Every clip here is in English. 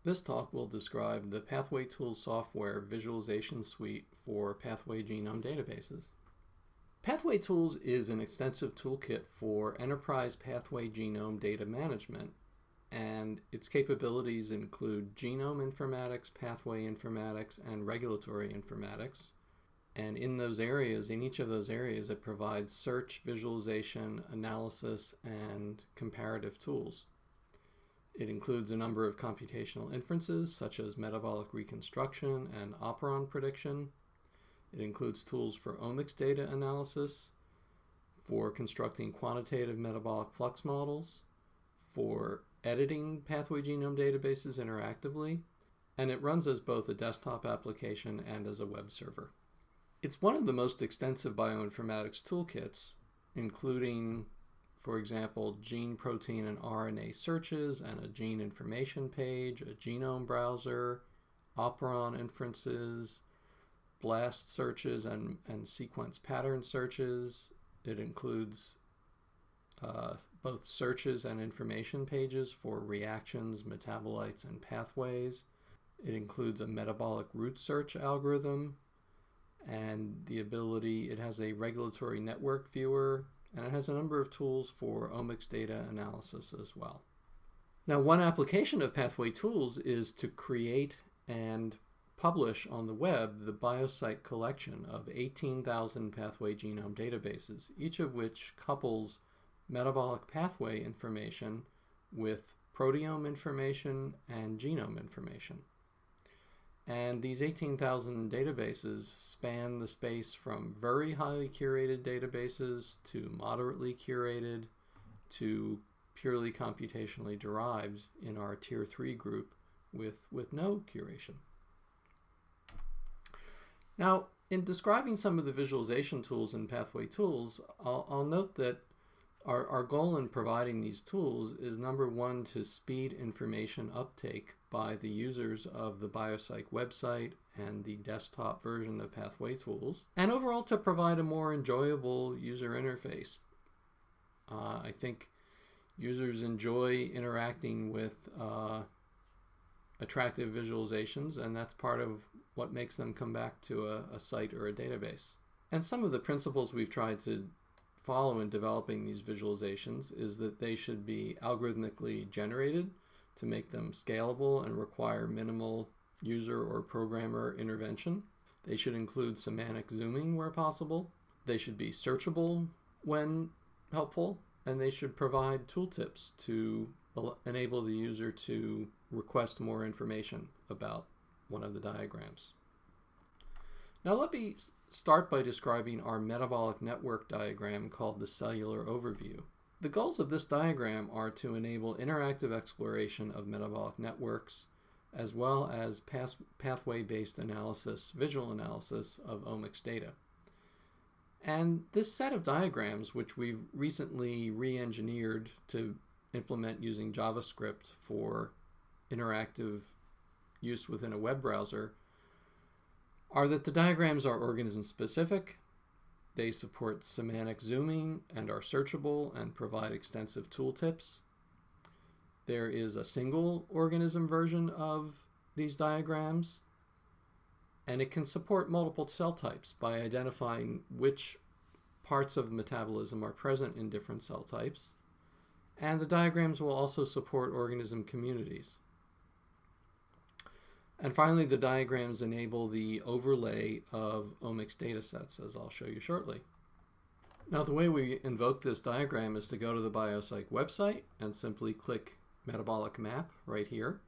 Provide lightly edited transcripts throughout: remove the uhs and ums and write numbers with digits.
This talk will describe the Pathway Tools software visualization suite for pathway genome databases. Pathway Tools is an extensive toolkit for enterprise pathway genome data management, and its capabilities include genome informatics, pathway informatics, and regulatory informatics. And in each of those areas, it provides search, visualization, analysis, and comparative tools. It includes a number of computational inferences, such as metabolic reconstruction and operon prediction. It includes tools for omics data analysis, for constructing quantitative metabolic flux models, for editing pathway genome databases interactively, and it runs as both a desktop application and as a web server. It's one of the most extensive bioinformatics toolkits, including, for example, gene, protein, and RNA searches, and a gene information page, a Genome Browser, operon inferences, blast searches, and sequence pattern searches. It includes both searches and information pages for reactions, metabolites, and pathways. It includes a metabolic root search algorithm, and it has a regulatory network viewer, and it has a number of tools for omics data analysis as well. Now, one application of Pathway Tools is to create and publish on the web the BioCite collection of 18,000 pathway genome databases, each of which couples metabolic pathway information with proteome information and genome information. And these 18,000 databases span the space from very highly curated databases to moderately curated to purely computationally derived in our Tier 3 group with no curation. Now, in describing some of the visualization tools in Pathway Tools, I'll note that our goal in providing these tools is, number one, to speed information uptake by the users of the BioCite website and the desktop version of Pathway Tools, and overall to provide a more enjoyable user interface. I think users enjoy interacting with attractive visualizations, and that's part of what makes them come back to a site or a database. And some of the principles we've tried to follow in developing these visualizations is that they should be algorithmically generated to make them scalable and require minimal user or programmer intervention. They should include semantic zooming where possible. They should be searchable when helpful, and they should provide tooltips to enable the user to request more information about one of the diagrams. Now let me start by describing our metabolic network diagram called the Cellular Overview. The goals of this diagram are to enable interactive exploration of metabolic networks, as well as pathway-based analysis, visual analysis of omics data. And this set of diagrams, which we've recently re-engineered to implement using JavaScript for interactive use within a web browser, are that the diagrams are organism-specific, they support semantic zooming and are searchable and provide extensive tooltips. There is a single organism version of these diagrams, and it can support multiple cell types by identifying which parts of metabolism are present in different cell types. And the diagrams will also support organism communities. And finally, the diagrams enable the overlay of omics datasets, as I'll show you shortly. Now, the way we invoke this diagram is to go to the BioCite website and simply click Metabolic Map right here.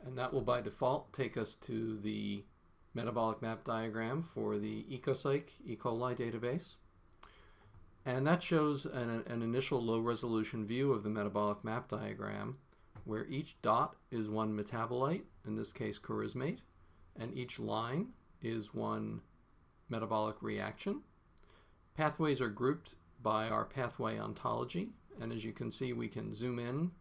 And that will, by default, take us to the Metabolic Map Diagram for the ECOPSYCH E. coli database. And that shows an initial low-resolution view of the Metabolic Map Diagram, where each dot is one metabolite, in this case charismate, and each line is one metabolic reaction. Pathways are grouped by our pathway ontology, and as you can see, we can zoom in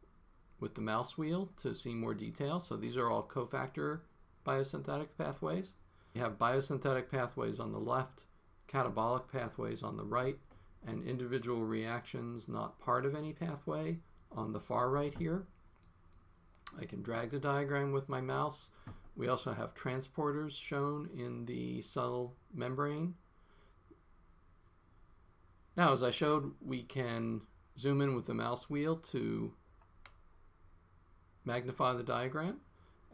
with the mouse wheel to see more detail. So these are all cofactor biosynthetic pathways. We have biosynthetic pathways on the left, catabolic pathways on the right, and individual reactions not part of any pathway on the far right here. I can drag the diagram with my mouse. We also have transporters shown in the cell membrane. Now, as I showed, we can zoom in with the mouse wheel to magnify the diagram.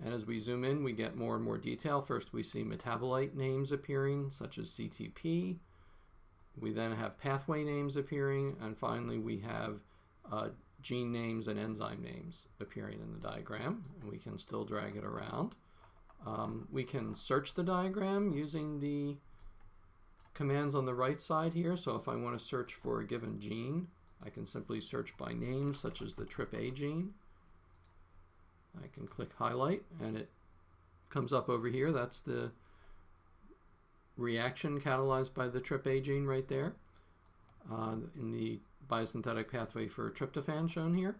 And as we zoom in, we get more and more detail. First, we see metabolite names appearing, such as CTP. We then have pathway names appearing, and finally we have gene names and enzyme names appearing in the diagram, and we can still drag it around. We can search the diagram using the commands on the right side here. So if I want to search for a given gene, I can simply search by name, such as the TRPA gene. I can click highlight, and it comes up over here. That's the reaction catalyzed by the TRPA gene right there in the biosynthetic pathway for tryptophan shown here.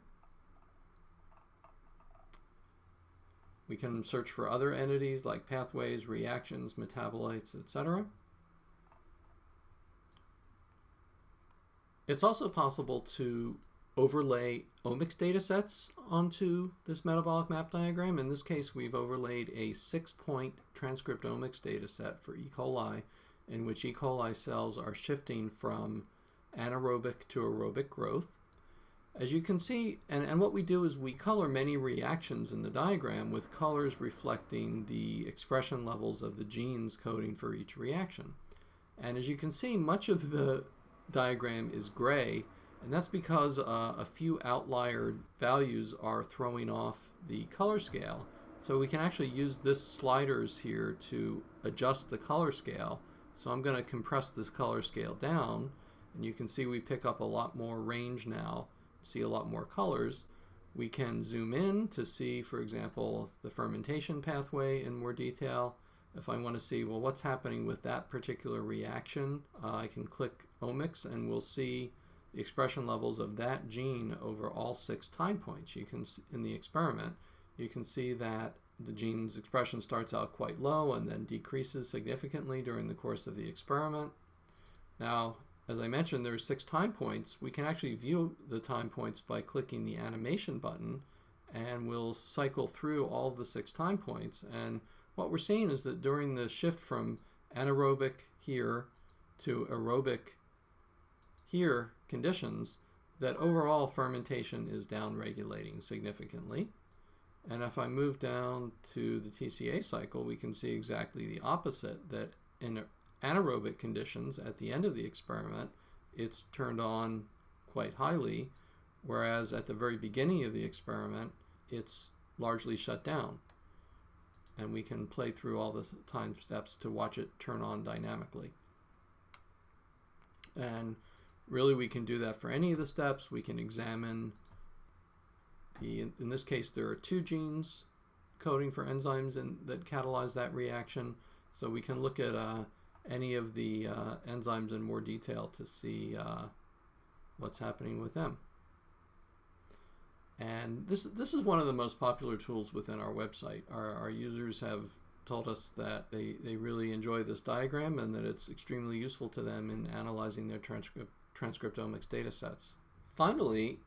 We can search for other entities like pathways, reactions, metabolites, etc. It's also possible to overlay omics data sets onto this metabolic map diagram. In this case, we've overlaid a 6-point transcriptomics data set for E. coli, in which E. coli cells are shifting from anaerobic to aerobic growth. As you can see, and what we do is we color many reactions in the diagram with colors reflecting the expression levels of the genes coding for each reaction. And as you can see, much of the diagram is gray, and that's because a few outlier values are throwing off the color scale. So we can actually use this sliders here to adjust the color scale. So I'm going to compress this color scale down, and you can see we pick up a lot more range now, see a lot more colors. We can zoom in to see, for example, the fermentation pathway in more detail. If I want to see, well, what's happening with that particular reaction, I can click omics, and we'll see the expression levels of that gene over all 6 time points. You can, in the experiment, you can see that the gene's expression starts out quite low and then decreases significantly during the course of the experiment. Now, as I mentioned, there are 6 time points. We can actually view the time points by clicking the animation button, and we'll cycle through all of the 6 time points. And what we're seeing is that during the shift from anaerobic here to aerobic here conditions, that overall fermentation is down-regulating significantly. And if I move down to the TCA cycle, we can see exactly the opposite, that in anaerobic conditions at the end of the experiment, it's turned on quite highly, whereas at the very beginning of the experiment, it's largely shut down. And we can play through all the time steps to watch it turn on dynamically. And really, we can do that for any of the steps. We can examine in this case, there are 2 genes coding for enzymes that catalyze that reaction. So we can look at any of the enzymes in more detail to see what's happening with them. And this is one of the most popular tools within our website. Our users have told us that they really enjoy this diagram and that it's extremely useful to them in analyzing their transcriptomics data sets. Finally,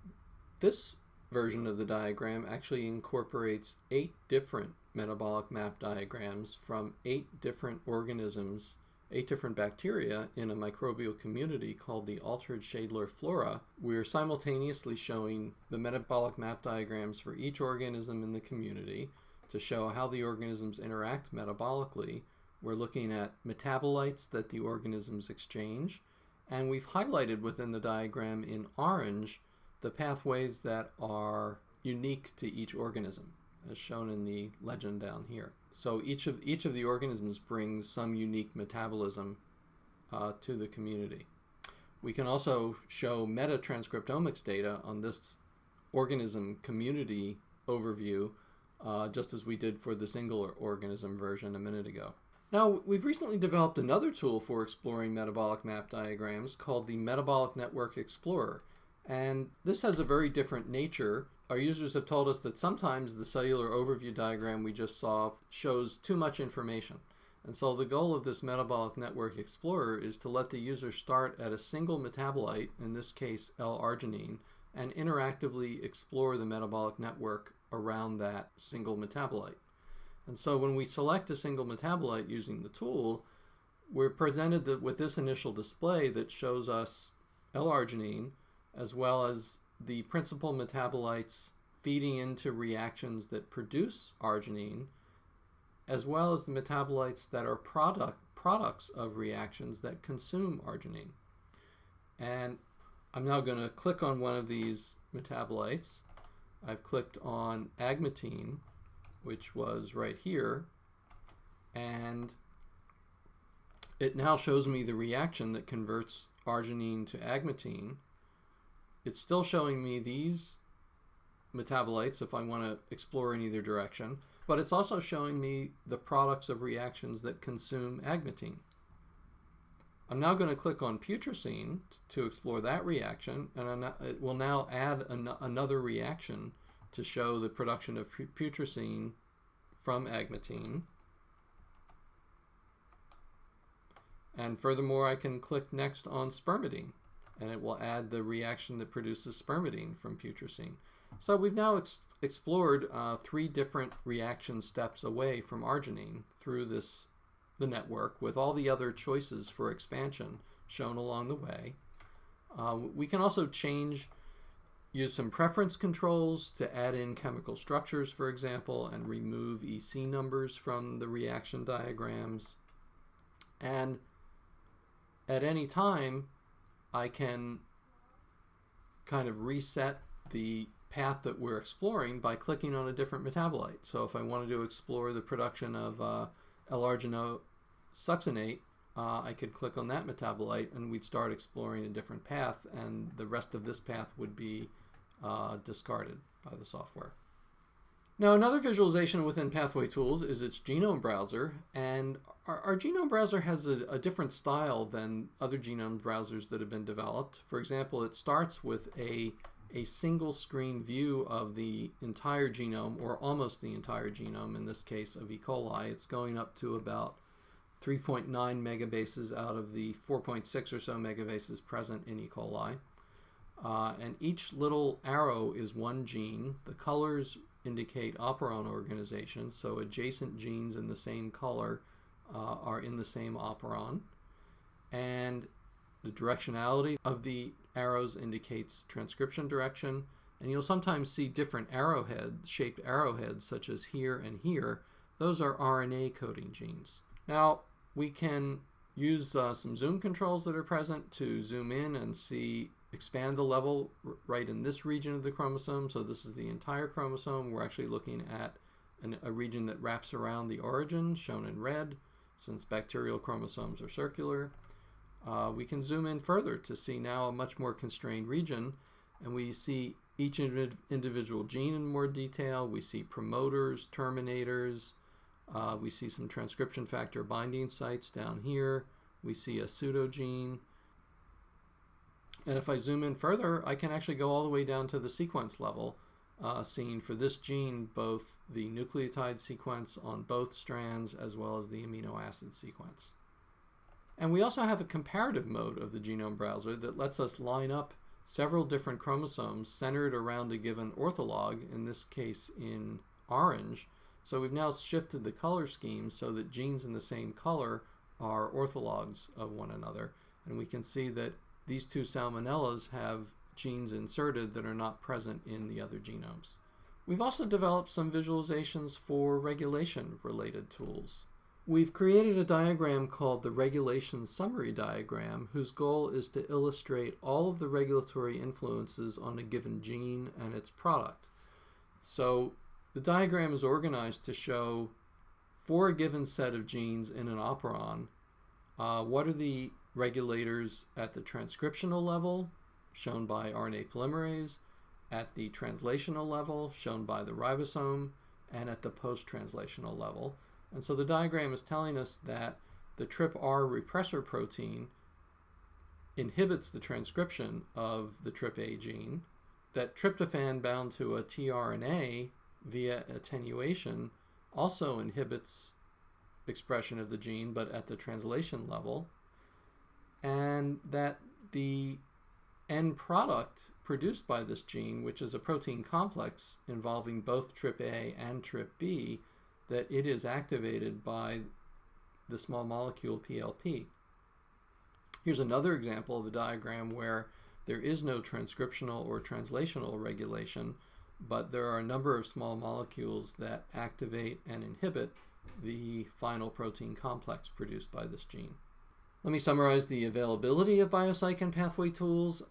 this version of the diagram actually incorporates 8 different metabolic map diagrams from 8 different organisms, 8 different bacteria in a microbial community called the altered Shadler flora. We're simultaneously showing the metabolic map diagrams for each organism in the community to show how the organisms interact metabolically. We're looking at metabolites that the organisms exchange, and we've highlighted within the diagram in orange the pathways that are unique to each organism, as shown in the legend down here. So each of the organisms brings some unique metabolism to the community. We can also show meta-transcriptomics data on this organism community overview, just as we did for the single organism version a minute ago. Now, we've recently developed another tool for exploring metabolic map diagrams called the Metabolic Network Explorer. And this has a very different nature. Our users have told us that sometimes the cellular overview diagram we just saw shows too much information. And so the goal of this Metabolic Network Explorer is to let the user start at a single metabolite, in this case L-arginine, and interactively explore the metabolic network around that single metabolite. And so when we select a single metabolite using the tool, we're presented with this initial display that shows us L-arginine as well as the principal metabolites feeding into reactions that produce arginine, as well as the metabolites that are products of reactions that consume arginine. And I'm now going to click on one of these metabolites. I've clicked on agmatine, which was right here, and it now shows me the reaction that converts arginine to agmatine. It's still showing me these metabolites if I want to explore in either direction, but it's also showing me the products of reactions that consume agmatine. I'm now going to click on putrescine to explore that reaction, and it will now add another reaction to show the production of putrescine from agmatine. And furthermore, I can click next on spermidine, and it will add the reaction that produces spermidine from putrescine. So we've now explored 3 different reaction steps away from arginine through the network, with all the other choices for expansion shown along the way. We can also use some preference controls to add in chemical structures, for example, and remove EC numbers from the reaction diagrams. And at any time, I can kind of reset the path that we're exploring by clicking on a different metabolite. So if I wanted to explore the production of L-arginosuccinate, I could click on that metabolite and we'd start exploring a different path, and the rest of this path would be discarded by the software. Now, another visualization within Pathway Tools is its Genome Browser, and our Genome Browser has a different style than other genome browsers that have been developed. For example, it starts with a single screen view of the entire genome, or almost the entire genome, in this case of E. coli. It's going up to about 3.9 megabases out of the 4.6 or so megabases present in E. coli. And each little arrow is one gene. The colors indicate operon organization, so adjacent genes in the same color are in the same operon. And the directionality of the arrows indicates transcription direction, and you'll sometimes see different shaped arrowheads, such as here and here. Those are RNA coding genes. Now, we can use some zoom controls that are present to zoom in and expand the level right in this region of the chromosome. So this is the entire chromosome. We're actually looking at a region that wraps around the origin, shown in red, since bacterial chromosomes are circular. We can zoom in further to see now a much more constrained region, and we see each individual gene in more detail. We see promoters, terminators. We see some transcription factor binding sites down here. We see a pseudogene. And if I zoom in further, I can actually go all the way down to the sequence level, seeing for this gene both the nucleotide sequence on both strands as well as the amino acid sequence. And we also have a comparative mode of the Genome Browser that lets us line up several different chromosomes centered around a given ortholog, in this case in orange. So we've now shifted the color scheme so that genes in the same color are orthologs of one another. And we can see that these 2 salmonellas have genes inserted that are not present in the other genomes. We've also developed some visualizations for regulation-related tools. We've created a diagram called the Regulation Summary Diagram, whose goal is to illustrate all of the regulatory influences on a given gene and its product. So the diagram is organized to show, for a given set of genes in an operon, what are the regulators at the transcriptional level, shown by RNA polymerase, at the translational level, shown by the ribosome, and at the post-translational level. And so the diagram is telling us that the TRPR repressor protein inhibits the transcription of the TRPA gene, that tryptophan bound to a tRNA via attenuation also inhibits expression of the gene, but at the translation level, and that the end product produced by this gene, which is a protein complex involving both TRPA and TRPB, that it is activated by the small molecule PLP. Here's another example of the diagram where there is no transcriptional or translational regulation, but there are a number of small molecules that activate and inhibit the final protein complex produced by this gene. Let me summarize the availability of BioPsych and pathway tools.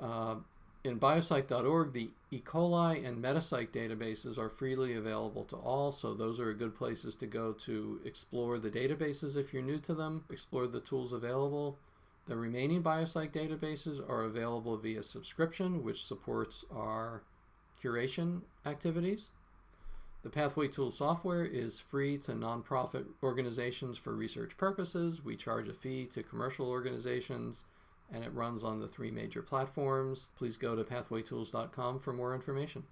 In biopsych.org, the E. coli and Metapsych databases are freely available to all, so those are good places to go to explore the databases if you're new to them, explore the tools available. The remaining BioPsych databases are available via subscription, which supports our curation activities. The Pathway Tool software is free to nonprofit organizations for research purposes. We charge a fee to commercial organizations, and it runs on the 3 major platforms. Please go to pathwaytools.com for more information.